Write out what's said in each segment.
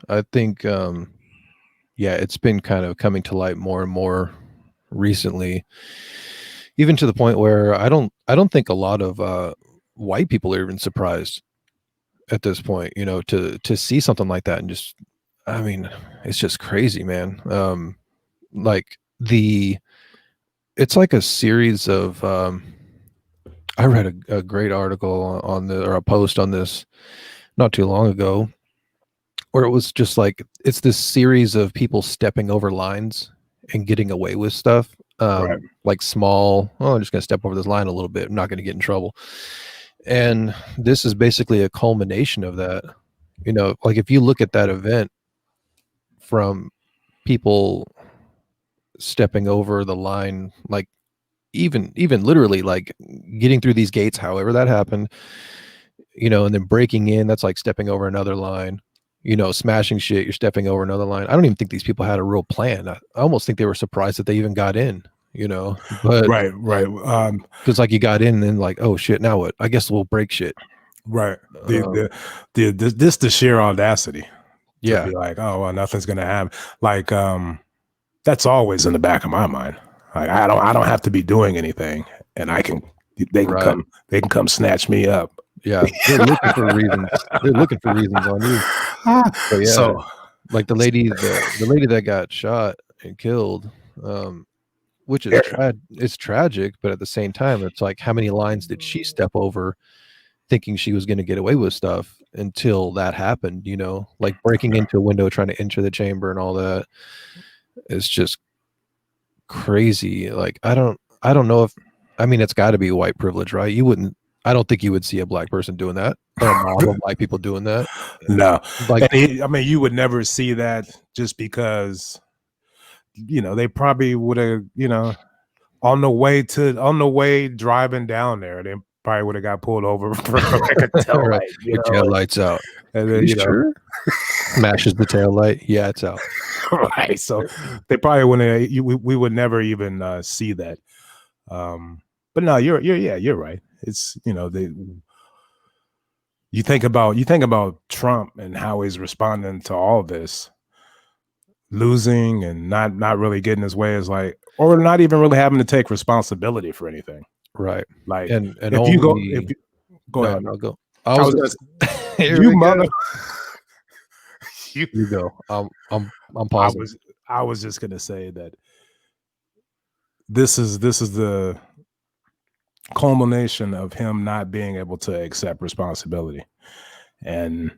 I think yeah, it's been kind of coming to light more and more recently, even to the point where I don't think a lot of white people are even surprised at this point, to see something like that and just, I mean, it's just crazy, man. Like the it's like a series of I read a great article on the or a post on this not too long ago where it was just like it's this series of people stepping over lines and getting away with stuff. Right. Like small, oh, I'm just gonna step over this line a little bit. I'm not gonna get in trouble. And this is basically a culmination of that. Like if you look at that event from people stepping over the line, like even literally like getting through these gates, however that happened, and then breaking in, that's like stepping over another line. Smashing shit, you're stepping over another line. I don't even think these people had a real plan. I almost think they were surprised that they even got in, but Right. Right. because like you got in and then like, oh shit, now what? I guess we'll break shit. Right. Um, The sheer audacity to yeah, be like, oh well, nothing's gonna happen. Like, that's always in the back of my mind. Like, I don't have to be doing anything, and right. they can come snatch me up. Yeah, they're looking for reasons. They're looking for reasons on you. But yeah, So like the lady that got shot and killed, which is yeah, it's tragic, but at the same time, it's like how many lines did she step over thinking she was going to get away with stuff until that happened, like breaking into a window trying to enter the chamber and all that. It's just crazy. Like I don't know if, I mean, it's got to be white privilege, right? I don't think you would see a black person doing that or a mob of white people doing that. no, Like, I mean, you would never see that just because they probably would have on the way driving down there, they probably would have got pulled over for like a tail right, light, your tail lights out. and Are then you sure? Smashes the tail light. Yeah, it's out. right. So they probably wouldn't. We would never even see that. But no, you're right. It's you think about Trump and how he's responding to all this, losing and not really getting his way, is like, or not even really having to take responsibility for anything. Right. Like And if only you go no, ahead. no, go. I I was was gonna gonna here you we go. mother you You go. I'm I pausing. was I was just gonna say that this is the culmination of him not being able to accept responsibility. And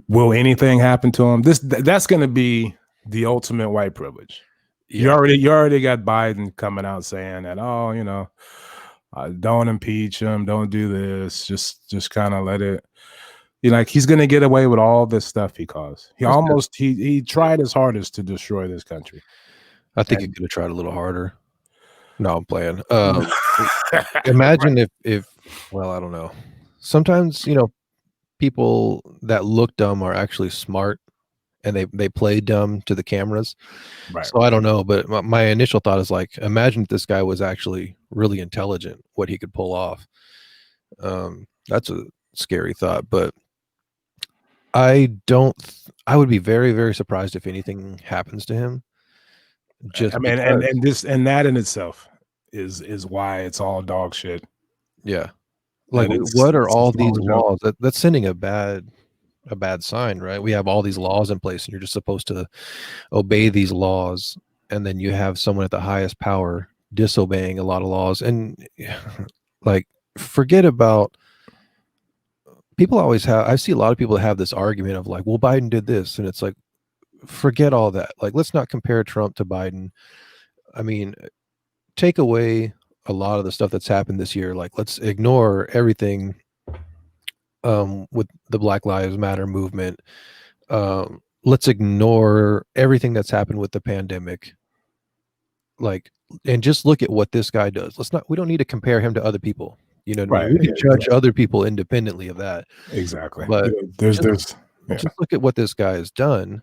will anything happen to him? That's going to be the ultimate white privilege. Yeah. You already got Biden coming out saying that, oh, don't impeach him, don't do this, just kind of let it. Like he's going to get away with all this stuff he caused. That's good. He tried his hardest to destroy this country. I think you And could have tried a little harder. No, I'm playing. Imagine if well, I don't know. Sometimes, people that look dumb are actually smart and they play dumb to the cameras. right. So I don't know, but my initial thought is like, imagine if this guy was actually really intelligent, what he could pull off. That's a scary thought, but I would be very, very surprised if anything happens to him I just mean, because. and that in itself is why it's all dog shit. Yeah. Like And what are it's all all these a joke. laws? That's sending a bad sign, right? We have all these laws in place and you're just supposed to obey these laws, and then you have someone at the highest power disobeying a lot of laws. And like, forget about, people always have, I see a lot of people have this argument of like, well, Biden did this, and it's like, forget all that. Like, let's not compare Trump to Biden. I mean, take away a lot of the stuff that's happened this year. Like, let's ignore everything with the Black Lives Matter movement. Let's ignore everything that's happened with the pandemic. Like, and just look at what this guy does. We don't need to compare him to other people. You know what I mean? Right. We Yeah, can judge other people independently of that, exactly. but just There's yeah. just look at what this guy has done,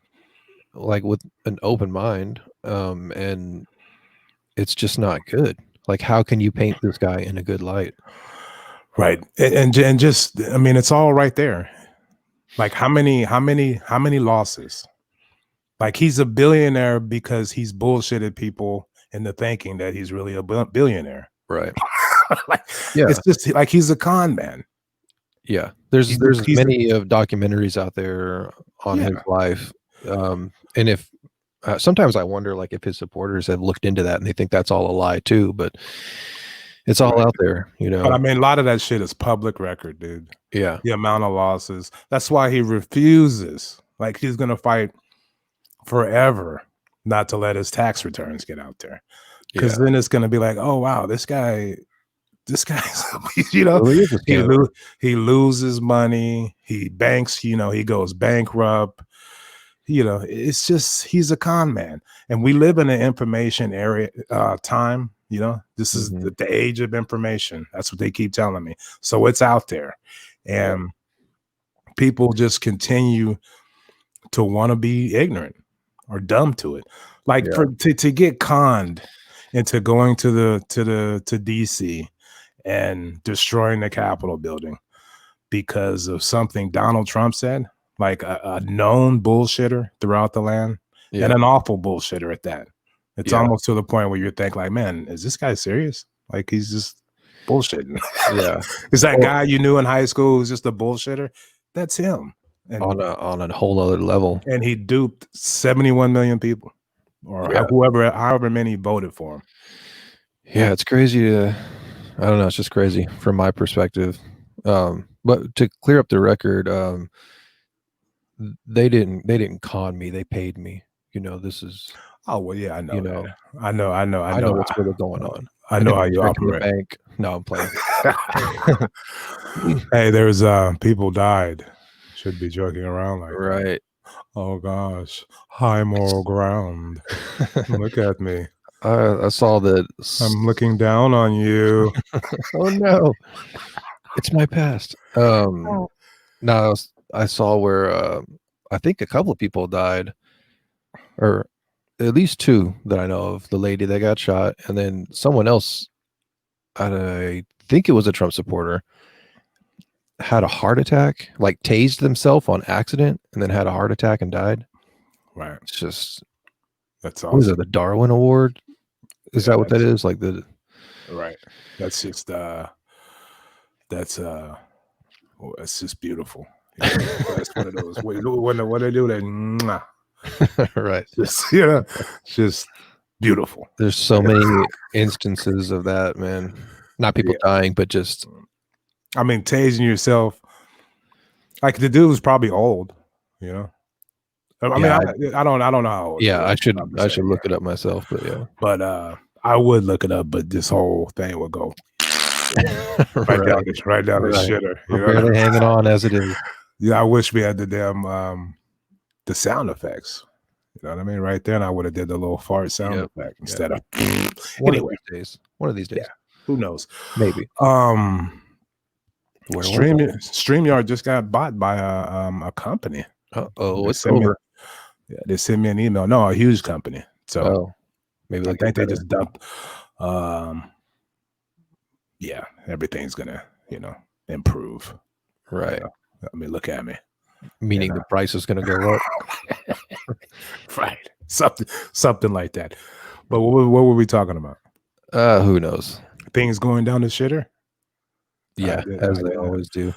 like with an open mind, and it's just not good. Like, how can you paint this guy in a good light? Right. And just I mean, it's all right there. Like how many losses? Like he's a billionaire because he's bullshitted people into thinking that he's really a billionaire. Right. Like, Yeah. it's just like he's a con man. Yeah. There's He's a, there's he's a, many of documentaries out there on his yeah, life. And if sometimes I wonder like if his supporters have looked into that and they think that's all a lie too, but it's all right. out there, But I mean, a lot of that shit is public record, dude. Yeah. The amount of losses. That's why he refuses. Like he's gonna fight forever not to let his tax returns get out there. Because Yeah. then it's gonna be like, oh wow, this guy's Really is a he scammer. he loses money, he banks, he goes bankrupt. It's just he's a con man. And we live in an information area time. This is Mhm. the age of information. That's what they keep telling me. So it's out there. Yeah. And people just continue to want to be ignorant or dumb to it. Like Yeah. to get conned into going to DC and destroying the Capitol building because of something Donald Trump said, like a known bullshitter throughout the land and Yeah. an awful bullshitter at that. It's Yeah. almost to the point where you think like, man, is this guy serious? Like he's just bullshitting. Yeah. Is that Well, guy you knew in high school who's just a bullshitter? That's him. on And a whole other level. and he duped 71 million people or Yeah. however many voted for him. Yeah, it's crazy to I don't know, it's just crazy from my perspective. But to clear up the record, they didn't con me, they paid me. This is, Oh well, yeah, I you know that. know, I know what's really going on. I I know didn't how go you straight to the operate. bank. No, I'm playing. Hey, there's people died. Should be joking around like that. Right. Oh gosh, high moral ground. Look at me. I saw that I'm looking down on you. oh, no. It's my past. No, I saw where, I think a couple of people died, or at least 2 that I know of, the lady that got shot, and then someone else, I think it was a Trump supporter, had a heart attack, like tased himself on accident and then had a heart attack and died. Right. It's just That's what is it, awesome. the Darwin Award? Is Yeah, that what that that's is? Like the right. That's just that's it's just beautiful. That's one of those. What they do, they mwah. right. Just just beautiful. There's so many instances of that, man. Not people Yeah. dying, but just I mean, tasing yourself. Like the dude was probably old. You know. I mean, yeah, I don't know how old he yeah, was. I'm just I should saying, look it up myself, but yeah. but I would look it up. But this whole thing would go Right, right down the right. shitter. We're barely hanging on as it is. Yeah, I wish we had the damn the sound effects. You know what I mean? Right there, and I would have did the little fart sound Yep, effect yep. instead of. One of Anyway, these days. One of these days. yeah, who knows? Maybe. Where was I? StreamYard just got bought by a company. Uh-oh, They it's sent me, over. yeah, they sent me an email. No, a huge company. So Oh, maybe I they'll get think they better. just dumped. Yeah, everything's gonna improve. Right. I mean, look at me. Meaning the price is gonna go up. Right, something like that. But what were we talking about? Who knows? Things going down the shitter. Yeah, as they always do.